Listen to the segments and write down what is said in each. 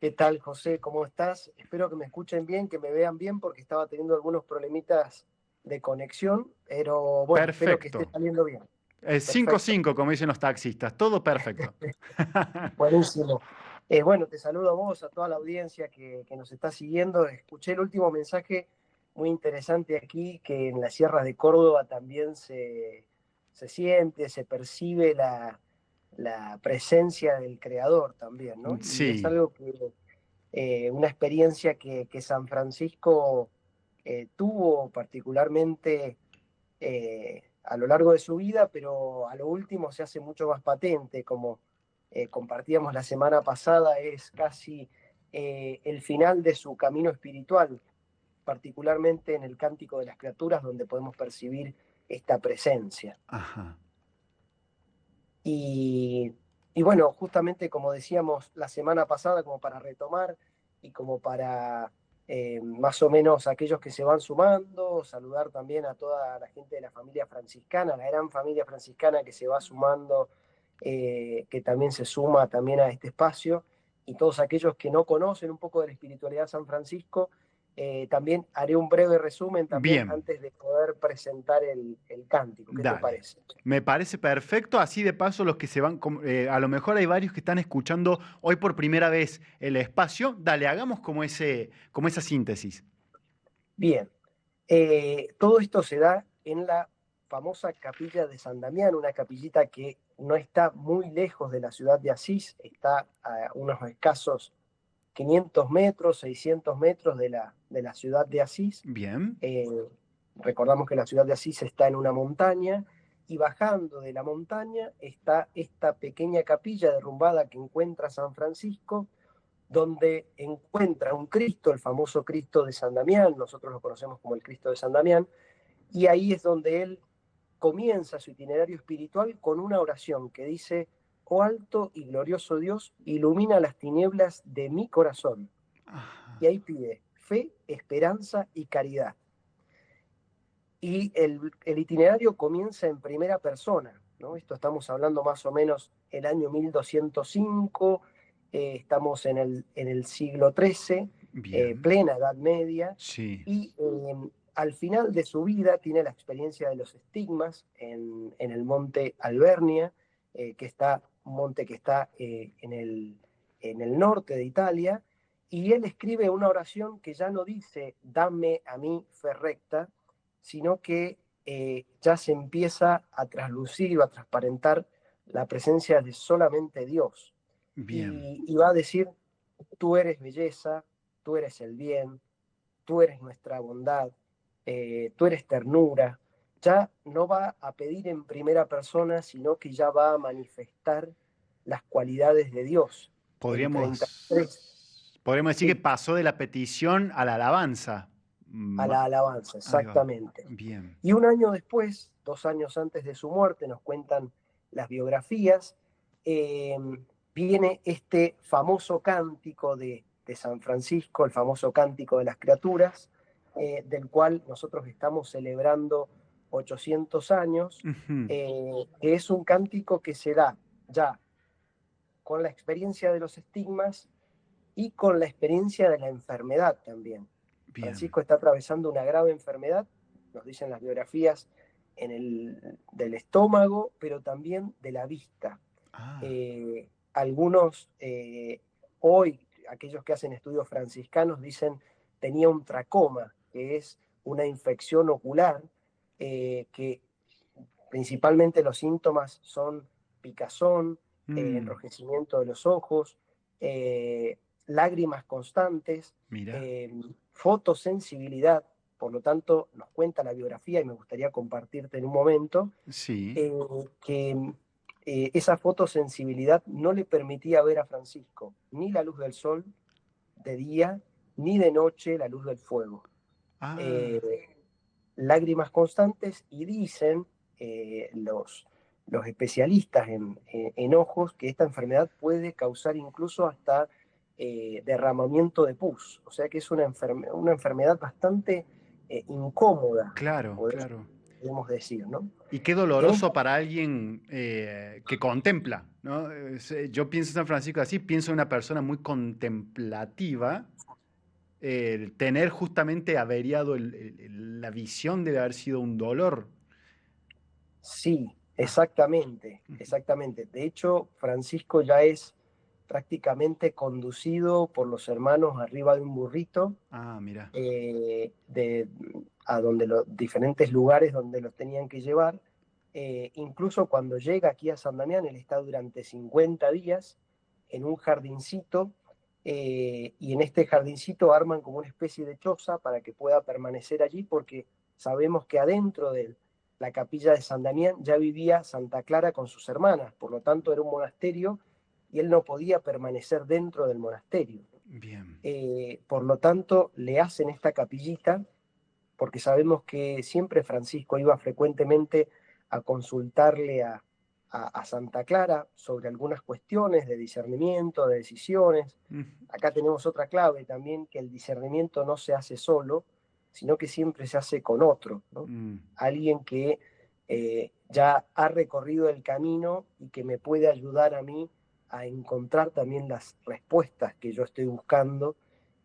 ¿Qué tal, José? ¿Cómo estás? Espero que me escuchen bien, que me vean bien, porque estaba teniendo algunos problemitas de conexión, pero bueno, espero que esté Perfecto. saliendo bien. Cinco Perfecto, 5 como dicen los taxistas. Todo perfecto. buenísimo. Bueno, te saludo a vos, a toda la audiencia que nos está siguiendo. Escuché el último mensaje muy interesante aquí, que en las sierras de Córdoba también se siente, se percibe la presencia del Creador también, ¿no? Y es Sí, algo que una experiencia que San Francisco tuvo particularmente a lo largo de su vida, pero a lo último se hace mucho más patente, como compartíamos la semana pasada, es casi el final de su camino espiritual, particularmente en el Cántico de las Criaturas, donde podemos percibir esta presencia. ajá. Y, y bueno, justamente como decíamos la semana pasada, como para retomar y como para más o menos aquellos que se van sumando, saludar también a toda la gente de la familia franciscana, la gran familia franciscana que se va sumando, que también se suma también a este espacio, y todos aquellos que no conocen un poco de la espiritualidad de San Francisco. También haré un breve resumen también Bien, antes de poder presentar el cántico. ¿Qué te dale. parece? Me parece perfecto. Así de paso, los que se van, a lo mejor hay varios que están escuchando hoy por primera vez el espacio. Dale, hagamos como esa síntesis. Bien, todo esto se da en la famosa capilla de San Damián, una capillita que no está muy lejos de la ciudad de Asís, está a unos escasos 500 metros, 600 metros de la ciudad de Asís. Bien, Eh, Recordamos que la ciudad de Asís está en una montaña y bajando de la montaña está esta pequeña capilla derrumbada que encuentra San Francisco, donde encuentra un Cristo, el famoso Cristo de San Damián, nosotros lo conocemos como el Cristo de San Damián, y ahí es donde él comienza su itinerario espiritual con una oración que dice: "Oh alto y glorioso Dios, ilumina las tinieblas de mi corazón". Y ahí pide fe, esperanza y caridad. Y el itinerario comienza en primera persona, ¿no? Esto estamos hablando más o menos el año 1205, estamos en el siglo XIII, bien, plena Edad Media, sí, y al final de su vida tiene la experiencia de los estigmas en el monte Albernia, que está, un monte que está en el norte de Italia, y él escribe una oración que ya no dice "dame a mí fe recta", sino que ya se empieza a traslucir o a transparentar la presencia de solamente Dios. bien. Y va a decir: "Tú eres belleza, tú eres el bien, tú eres nuestra bondad, tú eres ternura". Ya no va a pedir en primera persona, sino que ya va a manifestar las cualidades de Dios. El 33, Podríamos decir que sí, pasó de la petición a la alabanza. a la alabanza, Ahí va. exactamente. Bien. Y un año después, 2 años antes de su muerte, nos cuentan las biografías, eh, viene este famoso cántico de San Francisco, el famoso cántico de las criaturas, del cual nosotros estamos celebrando 800 años, Ujú. que es un cántico que se da ya con la experiencia de los estigmas y con la experiencia de la enfermedad también. Bien. Francisco está atravesando una grave enfermedad, nos dicen las biografías, del estómago, pero también de la vista. Ah, Algunos, hoy, aquellos que hacen estudios franciscanos, dicen tenía un tracoma, que es una infección ocular, que principalmente los síntomas son picazón, mm, enrojecimiento de los ojos, eh, lágrimas constantes, mira. fotosensibilidad. Por lo tanto, nos cuenta la biografía, y me gustaría compartirte en un momento, Sí. eh, que esa fotosensibilidad no le permitía ver a Francisco ni la luz del sol de día, ni de noche la luz del fuego. Ah, Eh, Lágrimas constantes, y dicen los especialistas en ojos que esta enfermedad puede causar incluso hasta derramamiento de pus, o sea que es una enfermedad bastante incómoda, claro, podemos, claro. podemos decir, ¿no? Y qué En doloroso esta, para alguien que contempla. ¿no? Yo pienso en San Francisco así, pienso en una persona muy contemplativa. El tener justamente averiado la visión debe haber sido un dolor. Sí, Ah, exactamente, ujú. exactamente. De hecho, Francisco ya es prácticamente conducido por los hermanos arriba de un burrito Ah, mira. de, a donde los diferentes lugares donde los tenían que llevar. Incluso cuando llega aquí a San Damián, él está durante 50 días en un jardincito y en este jardincito arman como una especie de choza para que pueda permanecer allí porque sabemos que adentro de la capilla de San Damián ya vivía Santa Clara con sus hermanas, por lo tanto era un monasterio y él no podía permanecer dentro del monasterio. Bien. Por lo tanto, le hacen esta capillita, porque sabemos que siempre Francisco iba frecuentemente a consultarle a Santa Clara sobre algunas cuestiones de discernimiento, de decisiones. Ujú. Acá tenemos otra clave también, que el discernimiento no se hace solo, sino que siempre se hace con otro, ¿no? Mm, Alguien que ya ha recorrido el camino y que me puede ayudar a mí a encontrar también las respuestas que yo estoy buscando.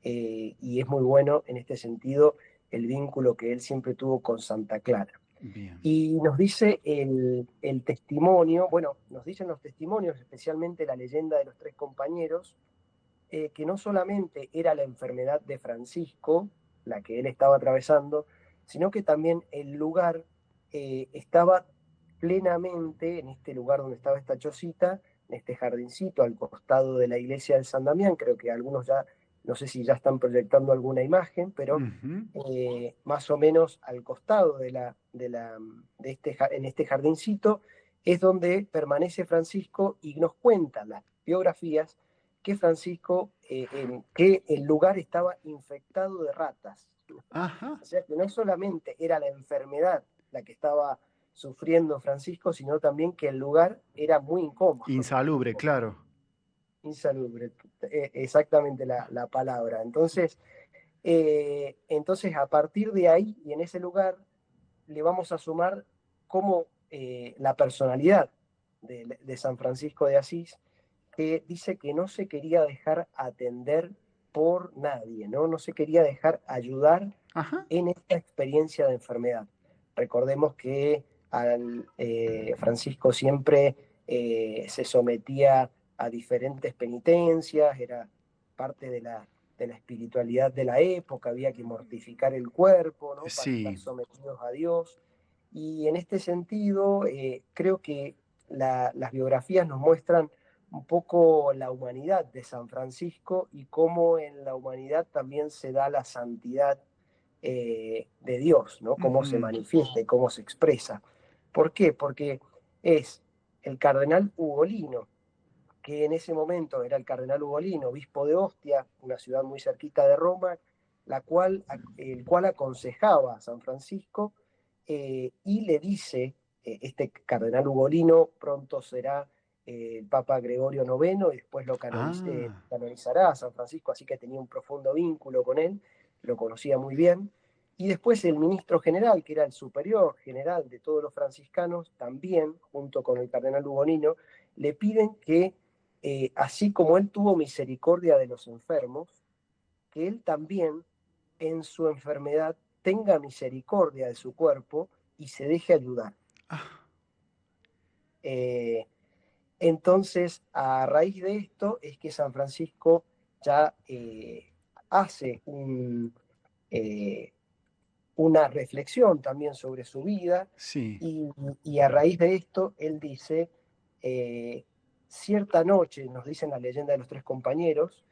Y es muy bueno en este sentido el vínculo que él siempre tuvo con Santa Clara. bien. Y nos dice el testimonio, bueno, nos dicen los testimonios, especialmente la leyenda de los tres compañeros, que no solamente era la enfermedad de Francisco, la que él estaba atravesando, sino que también el lugar estaba plenamente, en este lugar donde estaba esta chocita, en este jardincito al costado de la iglesia del San Damián, creo que algunos ya, no sé si ya están proyectando alguna imagen, pero Ujú. más o menos al costado en este jardincito, es donde permanece Francisco y nos cuentan las biografías que Francisco, que el lugar estaba infectado de ratas. Ajá. O sea que no solamente era la enfermedad la que estaba sufriendo Francisco, sino también que el lugar era muy incómodo, Insalubre, claro. insalubre, exactamente la palabra. Entonces, a partir de ahí y en ese lugar, le vamos a sumar como la personalidad de San Francisco de Asís, que dice que no se quería dejar atender por nadie, ¿no? No se quería dejar ayudar Ajá. en esta experiencia de enfermedad. Recordemos que Francisco siempre se sometía a diferentes penitencias, era parte de la espiritualidad de la época, había que mortificar el cuerpo, ¿no? Para estar Sí. sometidos a Dios. Y en este sentido, creo que las biografías nos muestran un poco la humanidad de San Francisco y cómo en la humanidad también se da la santidad de Dios, ¿no? Cómo se Ujú. manifiesta y cómo se expresa. ¿Por qué? Porque es el cardenal Ugolino, que en ese momento era el cardenal Ugolino, obispo de Ostia, una ciudad muy cerquita de Roma, el cual aconsejaba a San Francisco y le dice, este cardenal Ugolino pronto será el Papa Gregorio IX y después Ah, canonizará a San Francisco, así que tenía un profundo vínculo con él, lo conocía muy bien. Y después el ministro general, que era el superior general de todos los franciscanos, también, junto con el cardenal Ugolino, le piden que así como él tuvo misericordia de los enfermos, que él también en su enfermedad tenga misericordia de su cuerpo y se deje ayudar. ah, Eh, entonces, a raíz de esto es que San Francisco ya hace eh, una reflexión también sobre su vida sí. y a raíz de esto él dice, eh, cierta noche, nos dicen la leyenda de los tres compañeros,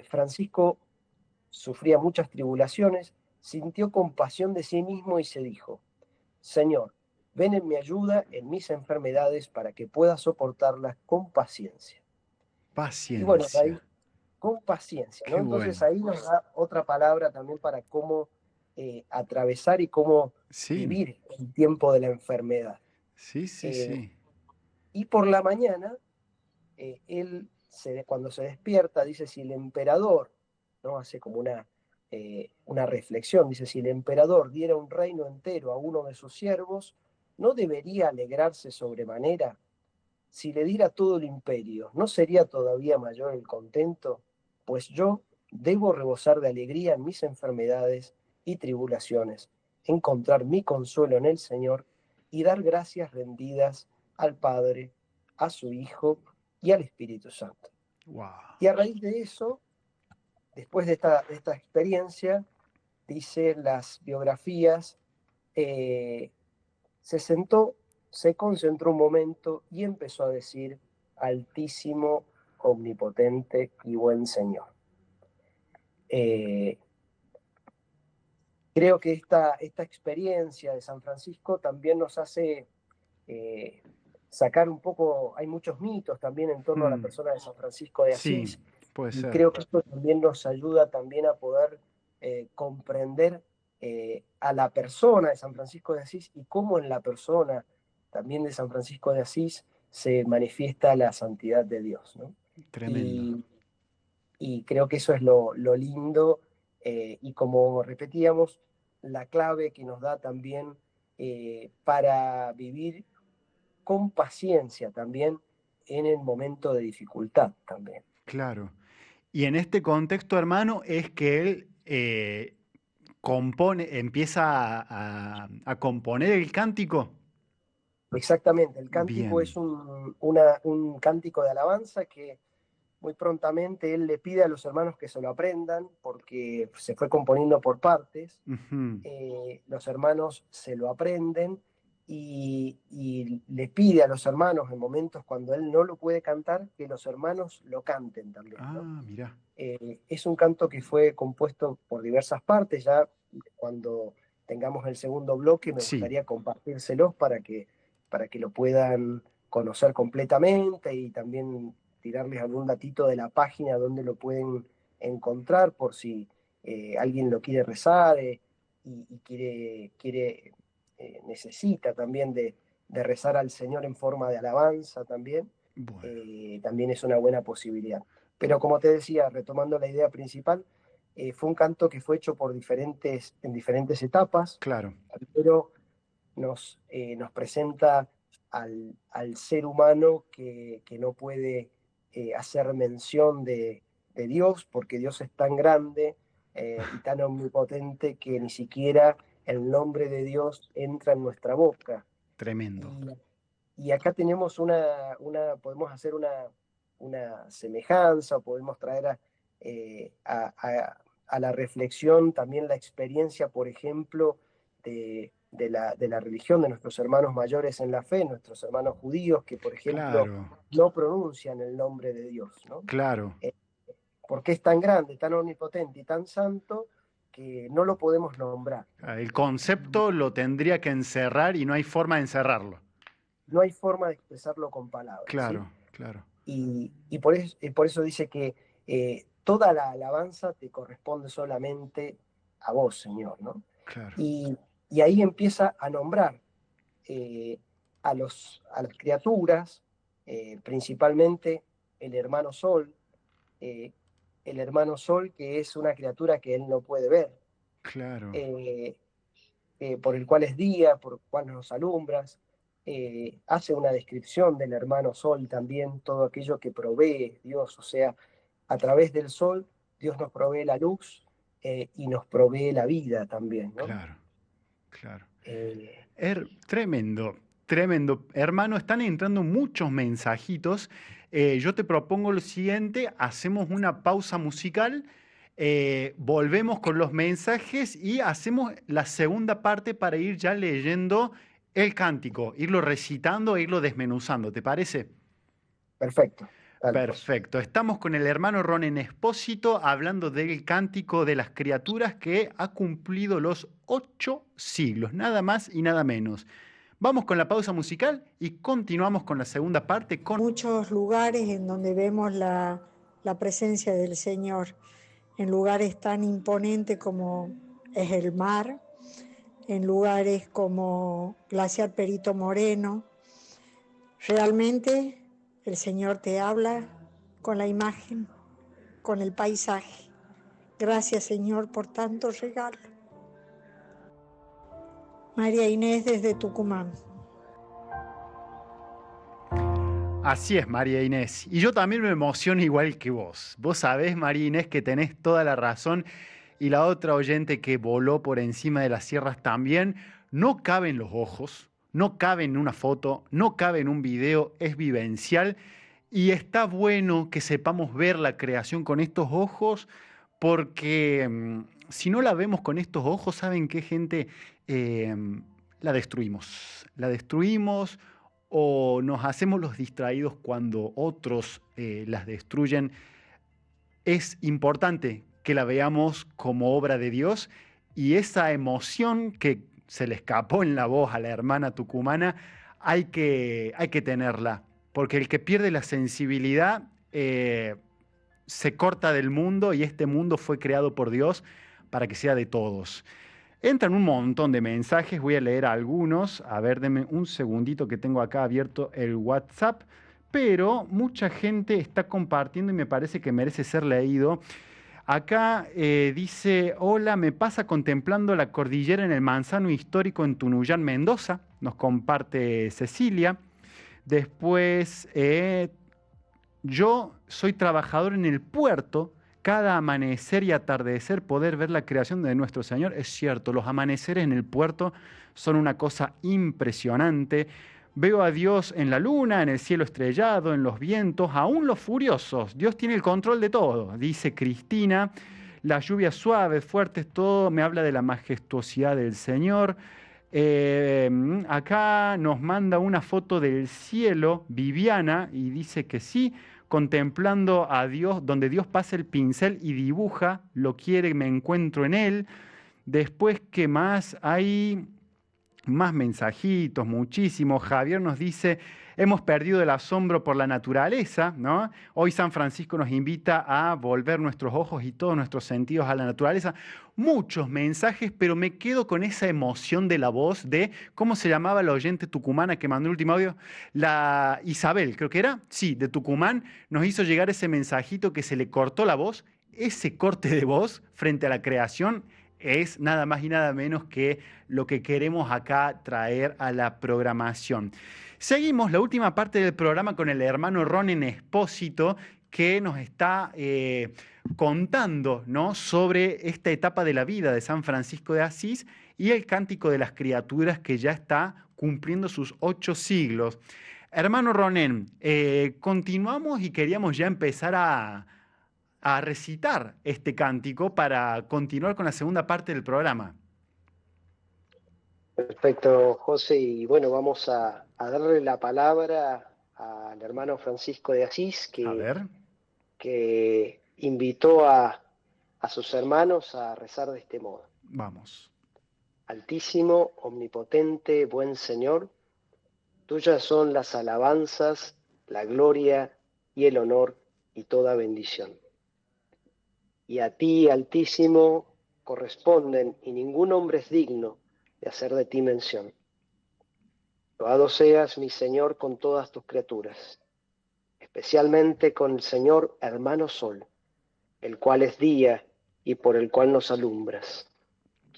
Francisco sufría muchas tribulaciones, sintió compasión de sí mismo y se dijo, Señor, ven en mi ayuda en mis enfermedades para que pueda soportarlas con paciencia. Y bueno, de ahí Paciencia. con paciencia, ¿no? Qué Entonces bueno. ahí nos da otra palabra también para cómo atravesar y cómo Sí, vivir el tiempo de la enfermedad. sí, sí, Eh, sí. y por la mañana, cuando se despierta, dice, si el emperador, ¿no? Hace como una reflexión, dice, si el emperador diera un reino entero a uno de sus siervos, ¿no debería alegrarse sobremanera? si le diera todo el imperio, ¿no sería todavía mayor el contento? Pues yo debo rebosar de alegría en mis enfermedades y tribulaciones, encontrar mi consuelo en el Señor y dar gracias rendidas al Padre, a su Hijo y al Espíritu Santo. Wow. Y a raíz de eso, después de esta experiencia, dicen las biografías, se sentó, se concentró un momento y empezó a decir: Altísimo, omnipotente y buen Señor. Creo que esta experiencia de San Francisco también nos hace sacar un poco, hay muchos mitos también en torno a la persona de San Francisco de Asís, Sí, puede y ser. creo que esto también nos ayuda también a poder comprender a la persona de San Francisco de Asís y cómo en la persona también de San Francisco de Asís se manifiesta la santidad de Dios, ¿no? Tremendo. Y creo que eso es lo lindo, y como repetíamos, la clave que nos da también para vivir con paciencia también en el momento de dificultad también. Claro. Y en este contexto, hermano, es que él empieza a componer el cántico. Exactamente, el cántico Bien. es un cántico de alabanza que muy prontamente él le pide a los hermanos que se lo aprendan, porque se fue componiendo por partes. Ujú. Los hermanos se lo aprenden y le pide a los hermanos en momentos cuando él no lo puede cantar, que los hermanos lo canten también, ¿no? Ah, mirá. Es un canto que fue compuesto por diversas partes. Ya cuando tengamos el segundo bloque me Sí, gustaría compartírselos para que lo puedan conocer completamente y también tirarles algún datito de la página donde lo pueden encontrar por si alguien lo quiere rezar, y necesita también de rezar al Señor en forma de alabanza también. bueno, También es una buena posibilidad. Pero como te decía, retomando la idea principal, fue un canto que fue hecho en diferentes etapas. claro, Primero nos presenta al ser humano que no puede hacer mención de Dios, porque Dios es tan grande y tan omnipotente que ni siquiera el nombre de Dios entra en nuestra boca. tremendo. Y, y acá tenemos podemos hacer una semejanza, o podemos traer a la reflexión también la experiencia, por ejemplo, de la religión de nuestros hermanos mayores en la fe, nuestros hermanos judíos, que, por ejemplo, Claro, no pronuncian el nombre de Dios, ¿no? claro. Eh, Porque es tan grande, tan omnipotente y tan santo que no lo podemos nombrar, ¿no? El concepto lo tendría que encerrar y no hay forma de encerrarlo. No hay forma de expresarlo con palabras, ¿sí? Claro, claro. Por eso dice que toda la alabanza te corresponde solamente a vos, Señor, ¿no? Claro. Y ahí empieza a nombrar eh, a las criaturas, principalmente el hermano Sol, eh, el hermano Sol, que es una criatura que él no puede ver, Claro. eh, por el cual es día, por el cual nos alumbras. Hace una descripción del hermano Sol también, todo aquello que provee Dios, o sea, a través del Sol Dios nos provee la luz, y nos provee la vida también, ¿no? Claro, claro. Eh, Tremendo, tremendo. Hermano, están entrando muchos mensajitos. Yo te propongo lo siguiente, hacemos una pausa musical, volvemos con los mensajes y hacemos la segunda parte para ir ya leyendo el cántico, irlo recitando e irlo desmenuzando. ¿Te parece? Perfecto, dale pues. Perfecto. Estamos con el hermano Ronen Espósito hablando del cántico de las criaturas que ha cumplido los 8 siglos, nada más y nada menos. Vamos con la pausa musical y continuamos con la segunda parte con... Muchos lugares en donde vemos la presencia del Señor, en lugares tan imponentes como es el mar, en lugares como Glaciar Perito Moreno. Realmente el Señor te habla con la imagen, con el paisaje. Gracias, Señor, por tanto regalo. María Inés desde Tucumán. Así es, María Inés. Y yo también me emociono igual que vos. Vos sabés, María Inés, que tenés toda la razón. Y la otra oyente que voló por encima de las sierras también, no cabe en los ojos, no cabe en una foto, no cabe en un video, es vivencial. Y está bueno que sepamos ver la creación con estos ojos, porque si no la vemos con estos ojos, ¿saben qué, gente? Em, la destruimos. La destruimos o nos hacemos los distraídos cuando otros las destruyen. Es importante que la veamos como obra de Dios y esa emoción que se le escapó en la voz a la hermana tucumana, hay que tenerla, porque el que pierde la sensibilidad se corta del mundo y este mundo fue creado por Dios para que sea de todos. Entran un montón de mensajes, voy a leer algunos. A ver, denme un segundito que tengo acá abierto el WhatsApp. Pero mucha gente está compartiendo y me parece que merece ser leído. Acá dice, hola, me pasa contemplando la cordillera en el Manzano Histórico en Tunuyán, Mendoza. Nos comparte Cecilia. Después, yo soy trabajador en el puerto. Cada amanecer y atardecer poder ver la creación de nuestro Señor. Es cierto, los amaneceres en el puerto son una cosa impresionante. Veo a Dios en la luna, en el cielo estrellado, en los vientos, aún los furiosos. Dios tiene el control de todo, dice Cristina. Las lluvias suaves, fuertes, todo me habla de la majestuosidad del Señor. Acá nos manda una foto del cielo, Viviana, y dice que sí, contemplando a Dios, donde Dios pasa el pincel y dibuja, lo quiere, me encuentro en él. Después, ¿qué más? Hay más mensajitos, muchísimos. Javier nos dice, hemos perdido el asombro por la naturaleza, ¿no? Hoy San Francisco nos invita a volver nuestros ojos y todos nuestros sentidos a la naturaleza. Muchos mensajes, pero me quedo con esa emoción de la voz de, ¿cómo se llamaba la oyente tucumana que mandó el último audio? La Isabel, creo que era, sí, de Tucumán, nos hizo llegar ese mensajito que se le cortó la voz. Ese corte de voz frente a la creación es nada más y nada menos que lo que queremos acá traer a la programación. Seguimos la última parte del programa con el hermano Ronen Espósito, que nos está contando, ¿no?, sobre esta etapa de la vida de San Francisco de Asís y el Cántico de las Criaturas, que ya está cumpliendo sus 8 siglos. Hermano Ronen, continuamos y queríamos ya empezar a recitar este cántico para continuar con la segunda parte del programa. Perfecto, José. Y bueno, vamos a darle la palabra al hermano Francisco de Asís, A ver. que invitó a sus hermanos a rezar de este modo. Vamos. Altísimo, omnipotente, buen Señor, tuyas son las alabanzas, la gloria y el honor y toda bendición. Y a ti, Altísimo, corresponden, y ningún hombre es digno de hacer de ti mención. Loado seas, mi Señor, con todas tus criaturas, especialmente con el Señor hermano Sol, el cual es día y por el cual nos alumbras.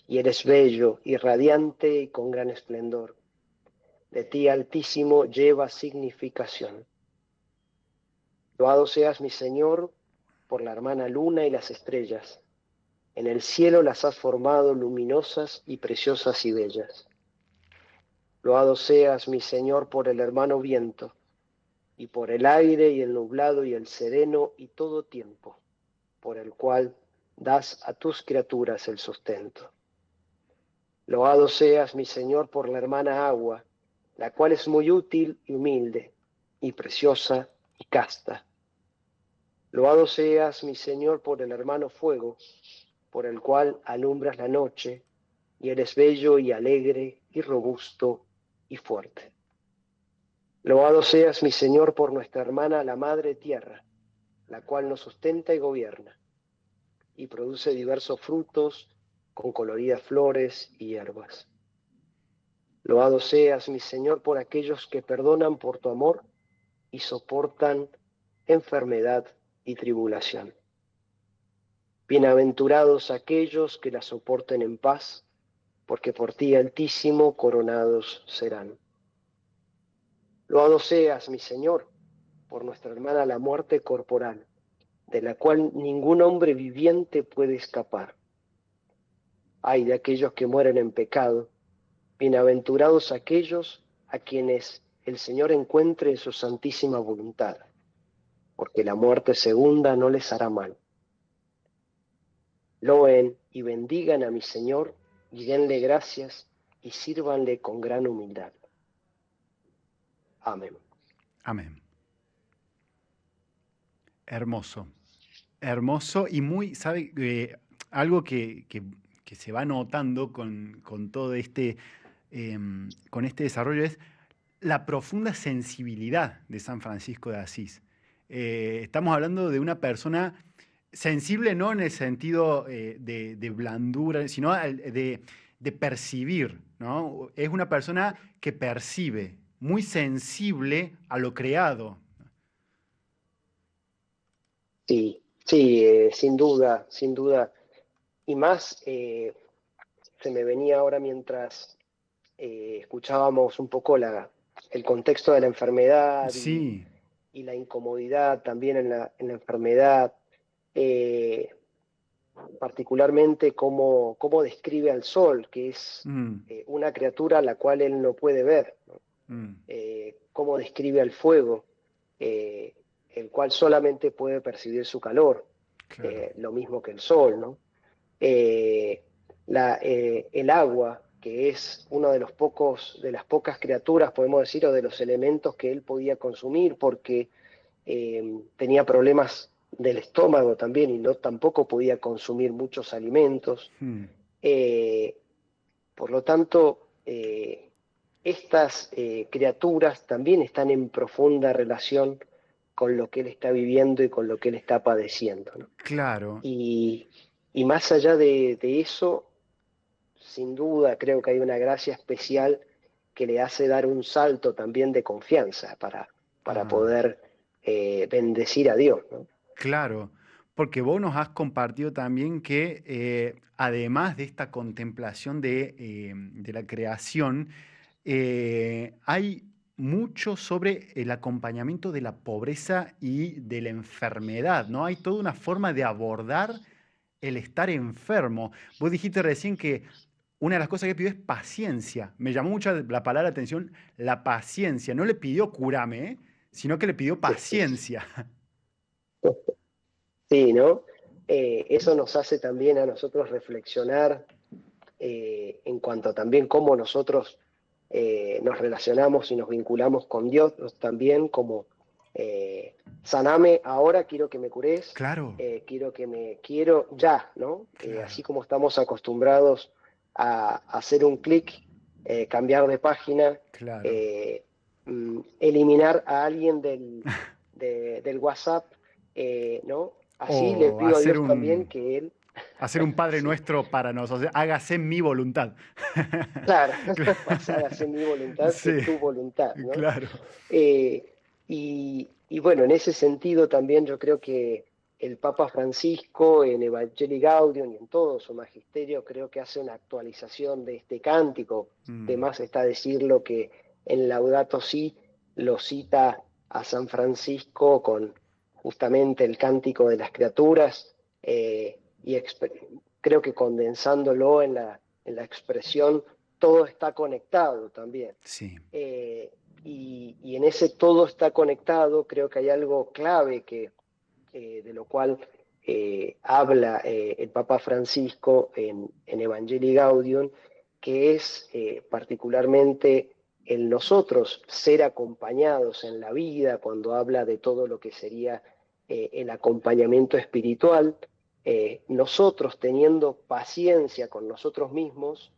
Y eres bello y radiante y con gran esplendor. De ti, Altísimo, lleva significación. Loado seas, mi Señor, por la hermana luna y las estrellas. En el cielo las has formado luminosas y preciosas y bellas. Loado seas, mi Señor, por el hermano viento, y por el aire y el nublado y el sereno y todo tiempo, por el cual das a tus criaturas el sustento. Loado seas, mi Señor, por la hermana agua, la cual es muy útil y humilde, y preciosa y casta. Loado seas, mi Señor, por el hermano fuego, por el cual alumbras la noche, y eres bello y alegre y robusto y fuerte. Loado seas, mi Señor, por nuestra hermana la Madre Tierra, la cual nos sustenta y gobierna, y produce diversos frutos con coloridas flores y hierbas. Loado seas, mi Señor, por aquellos que perdonan por tu amor y soportan enfermedad y tribulación. Bienaventurados aquellos que la soporten en paz, porque por ti, Altísimo, coronados serán. Loado seas, mi Señor, por nuestra hermana la muerte corporal, de la cual ningún hombre viviente puede escapar. Ay de aquellos que mueren en pecado, bienaventurados aquellos a quienes el Señor encuentre en su santísima voluntad, porque la muerte segunda no les hará mal. Loen y bendigan a mi Señor, y denle gracias, y sírvanle con gran humildad. Amén. Amén. Hermoso. Hermoso y muy, ¿sabe? Algo que se va notando con todo este, con este desarrollo es la profunda sensibilidad de San Francisco de Asís. Estamos hablando de una persona sensible no en el sentido de blandura, sino de percibir, ¿no? Es una persona que percibe, muy sensible a lo creado. Sí, sí, sin duda, sin duda. Y más, se me venía ahora mientras escuchábamos un poco el contexto de la enfermedad Sí. y la incomodidad también en la enfermedad, eh, particularmente cómo describe al sol, que es una criatura a la cual él no puede ver, ¿no? Cómo describe al fuego, eh, el cual solamente puede percibir su calor, Claro. lo mismo que el sol, ¿no? El agua, que es uno de de las pocas criaturas, podemos decir, o de los elementos que él podía consumir, porque tenía problemas del estómago también y no tampoco podía consumir muchos alimentos. Eh, por lo tanto, estas criaturas también están en profunda relación con lo que él está viviendo y con lo que él está padeciendo, ¿no? Claro. Y, y más allá de eso, sin duda creo que hay una gracia especial que le hace dar un salto también de confianza para poder bendecir a Dios, ¿no? Claro, porque vos nos has compartido también que además de esta contemplación de la creación, hay mucho sobre el acompañamiento de la pobreza y de la enfermedad, ¿no? Hay toda una forma de abordar el estar enfermo. Vos dijiste recién que una de las cosas que pidió es paciencia. Me llamó mucho la palabra atención, la paciencia. No le pidió curame, sino que le pidió paciencia. Sí, ¿no? Eso nos hace también a nosotros reflexionar en cuanto a también cómo nosotros nos relacionamos y nos vinculamos con Dios, también como saname ahora, quiero que me cures, Claro, quiero ya, ¿no? Así claro. como estamos acostumbrados a hacer un clic, cambiar de página, Claro. eh, eliminar a alguien del WhatsApp, ¿no? Así le O pido a Dios también que Él, hacer un Padre sí, Nuestro para nosotros. Hágase mi voluntad. claro, Cla- hágase mi voluntad que Sí, tu voluntad, ¿no? claro. Y bueno, en ese sentido también yo creo que el Papa Francisco en Evangelii Gaudium y en todo su magisterio creo que hace una actualización de este cántico. De Mm, más está decirlo que en Laudato Si lo cita a San Francisco con justamente el cántico de las criaturas, y creo que condensándolo en la expresión, todo está conectado también. sí, Y en ese todo está conectado, creo que hay algo clave de lo cual habla el Papa Francisco en Evangelii Gaudium, que es particularmente el nosotros ser acompañados en la vida, cuando habla de todo lo que sería el acompañamiento espiritual, nosotros teniendo paciencia con nosotros mismos,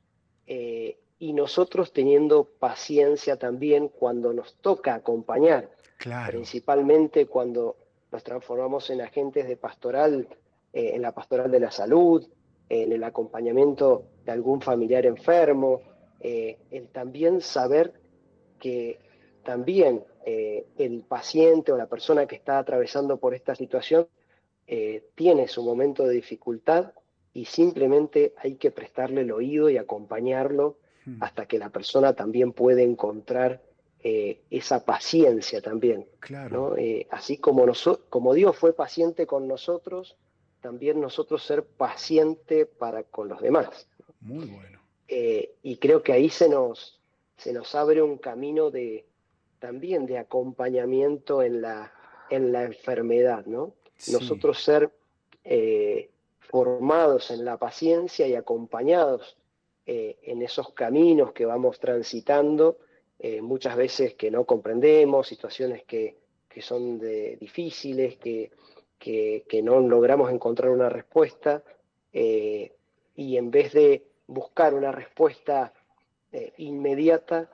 y nosotros teniendo paciencia también cuando nos toca acompañar, claro. principalmente cuando nos transformamos en agentes de pastoral, en la pastoral de la salud, en el acompañamiento de algún familiar enfermo, el también saber que también el paciente o la persona que está atravesando por esta situación tiene su momento de dificultad y simplemente hay que prestarle el oído y acompañarlo Mm, hasta que la persona también puede encontrar esa paciencia también, Claro, ¿no? Así como, como Dios fue paciente con nosotros, también nosotros ser paciente para con los demás. muy bueno. Y creo que ahí se nos abre un camino también de acompañamiento en la enfermedad, ¿no? Sí, Nosotros ser formados en la paciencia y acompañados en esos caminos que vamos transitando, muchas veces que no comprendemos, situaciones que son difíciles, que no logramos encontrar una respuesta, y en vez de buscar una respuesta inmediata,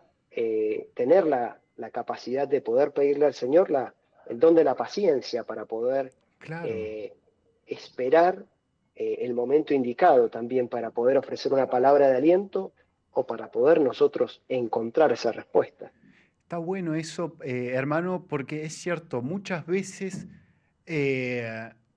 tener la capacidad de poder pedirle al Señor el don de la paciencia para poder claro. eh, esperar el momento indicado también para poder ofrecer una palabra de aliento o para poder nosotros encontrar esa respuesta. Está bueno eso, hermano, porque es cierto, muchas veces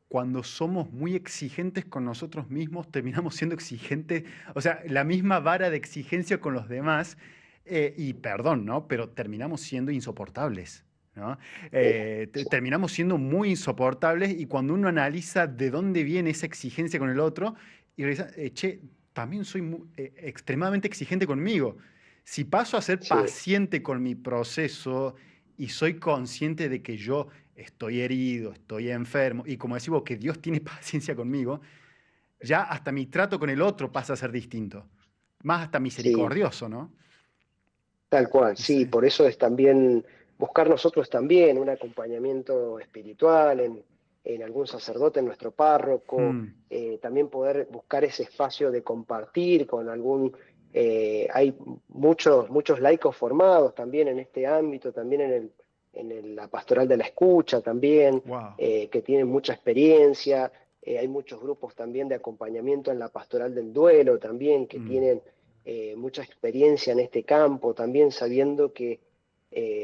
cuando somos muy exigentes con nosotros mismos, terminamos siendo exigentes, o sea, la misma vara de exigencia con los demás, y perdón, ¿no? Pero terminamos siendo insoportables, ¿no? Sí, Terminamos siendo muy insoportables y cuando uno analiza de dónde viene esa exigencia con el otro, y revisa, che, también soy extremadamente exigente conmigo. Si paso a ser sí, paciente con mi proceso y soy consciente de que yo estoy herido, estoy enfermo, y como decimos, que Dios tiene paciencia conmigo, ya hasta mi trato con el otro pasa a ser distinto, más hasta sí, misericordioso, ¿no? tal cual, No sí, sé. por eso es también buscar nosotros también un acompañamiento espiritual en algún sacerdote, en nuestro párroco, Mm, también poder buscar ese espacio de compartir con hay muchos laicos formados también en este ámbito, también la pastoral de la escucha también, wow. que tienen mucha experiencia, hay muchos grupos también de acompañamiento en la pastoral del duelo también, que Mm, tienen mucha experiencia en este campo, también sabiendo que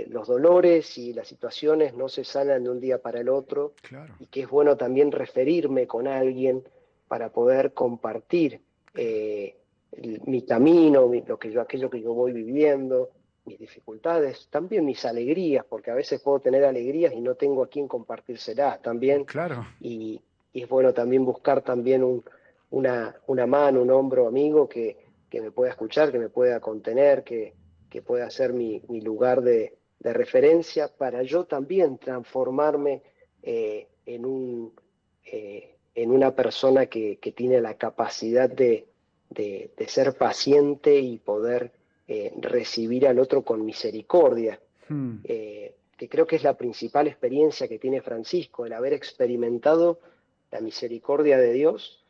los dolores y las situaciones no se sanan de un día para el otro claro, y que es bueno también referirme con alguien para poder compartir claro. mi camino, aquello que yo voy viviendo, mis dificultades, también mis alegrías, porque a veces puedo tener alegrías y no tengo a quién compartírselas también, Claro, y, y es bueno también buscar también una mano, un hombro amigo que me pueda escuchar, que me pueda contener, que pueda ser mi lugar de referencia para yo también transformarme en una persona que tiene la capacidad de ser paciente y poder recibir al otro con misericordia, mm, que creo que es la principal experiencia que tiene Francisco, el haber experimentado la misericordia de Dios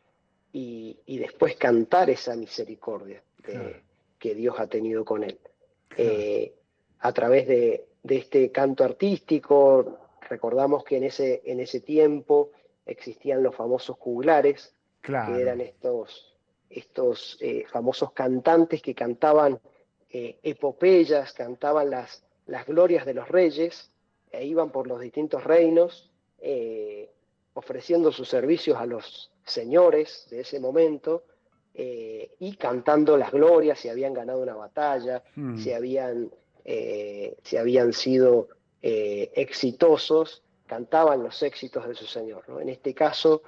y después cantar esa misericordia claro, que Dios ha tenido con él. claro, A través de este canto artístico, recordamos que en ese tiempo existían los famosos juglares, que claro. eran estos famosos cantantes que cantaban epopeyas, cantaban las glorias de los reyes, e iban por los distintos reinos, ofreciendo sus servicios a los señores de ese momento, y cantando las glorias, si habían ganado una batalla, Mm, si habían sido exitosos, cantaban los éxitos de su Señor, ¿no? En este caso,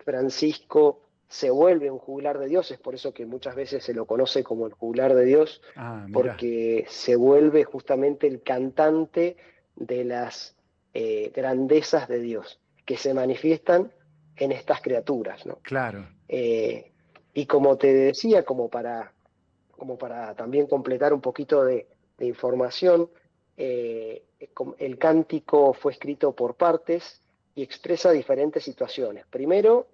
Francisco se vuelve un juglar de Dios, es por eso que muchas veces se lo conoce como el juglar de Dios, ah, mira, porque se vuelve justamente el cantante de las grandezas de Dios, que se manifiestan en estas criaturas, ¿no? claro. Eh, y como te decía, como para también completar un poquito de información, el cántico fue escrito por partes y expresa diferentes situaciones. Primero,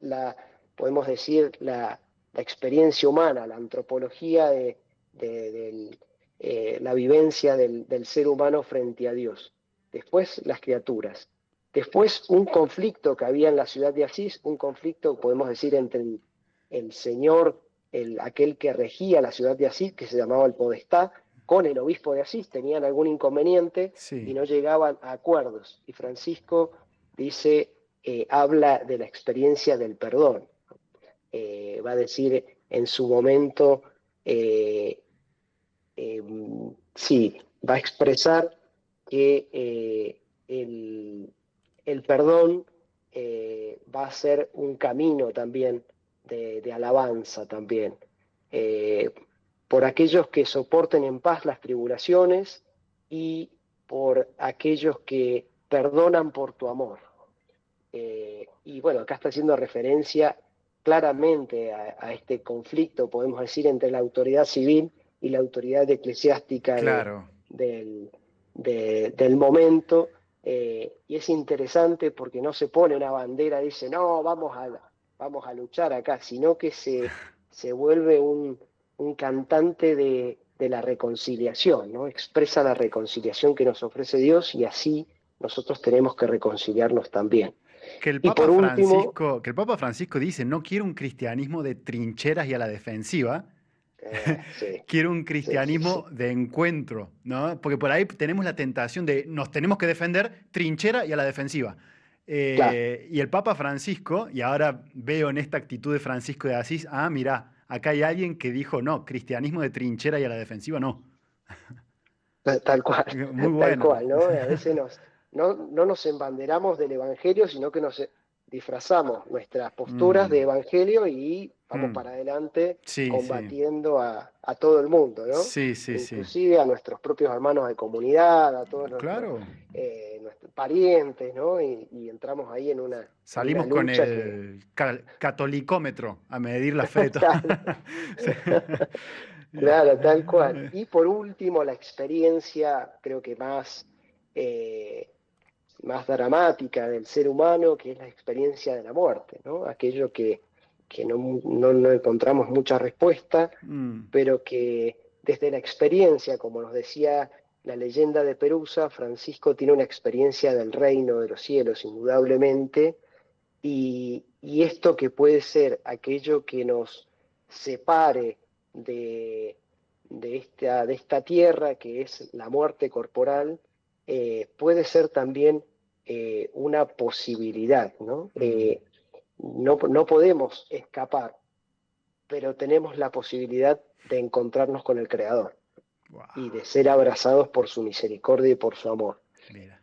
la, podemos decir, la experiencia humana, la antropología la vivencia del ser humano frente a Dios. Después, las criaturas. Después, un conflicto que había en la ciudad de Asís, un conflicto, podemos decir, entre el señor, aquel que regía la ciudad de Asís, que se llamaba el Podestá, con el obispo de Asís, tenían algún inconveniente y Sí, no llegaban a acuerdos. Y Francisco dice, habla de la experiencia del perdón. Va a decir en su momento, eh, sí, va a expresar que el perdón va a ser un camino también de alabanza también, eh, por aquellos que soporten en paz las tribulaciones y por aquellos que perdonan por tu amor. Y bueno, acá está haciendo referencia claramente a este conflicto, podemos decir, entre la autoridad civil y la autoridad eclesiástica Claro. del momento. Y es interesante porque no se pone una bandera, dice, no, vamos a luchar acá, sino que se vuelve un cantante de la reconciliación, ¿no? Expresa la reconciliación que nos ofrece Dios y así nosotros tenemos que reconciliarnos también. Y por último, Que el Papa Francisco dice, no quiero un cristianismo de trincheras y a la defensiva, sí, quiero un sí, sí, sí, cristianismo de encuentro, ¿no? Porque por ahí tenemos la tentación de nos tenemos que defender trinchera y a la defensiva. claro, Y el Papa Francisco, y ahora veo en esta actitud de Francisco de Asís, mirá, acá hay alguien que dijo, no, cristianismo de trinchera y a la defensiva no. tal cual, Muy tal bueno. cual, ¿no? A veces no nos embanderamos del Evangelio, sino que nos disfrazamos nuestras posturas Mm, de Evangelio y vamos mm. para adelante Sí, sí. combatiendo a todo el mundo, ¿no? Sí, sí, sí. Inclusive a nuestros propios hermanos de comunidad, a todos Claro. nuestros parientes, ¿no? Y entramos ahí en una Salimos con lucha que... el catolicómetro a medir la fe de todo. Claro, claro, tal cual. Y por último, la experiencia, creo que eh, más dramática del ser humano, que es la experiencia de la muerte, ¿no? Aquello que no encontramos mucha respuesta, Mm, pero que desde la experiencia, como nos decía la leyenda de Perusa, Francisco tiene una experiencia del reino de los cielos, indudablemente, y esto que puede ser aquello que nos separe de, de esta tierra, que es la muerte corporal, puede ser también una posibilidad, ¿no? mm. No podemos escapar, pero tenemos la posibilidad de encontrarnos con el Creador Guau, y de ser abrazados por su misericordia y por su amor. mira.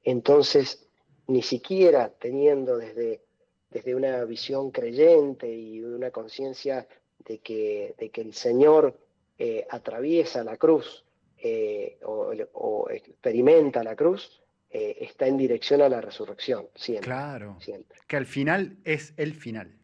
Entonces, ni siquiera teniendo desde una visión creyente y una conciencia de que el Señor atraviesa la cruz o experimenta la cruz, está en dirección a la resurrección, siempre, Claro. siempre. Que al final es el final.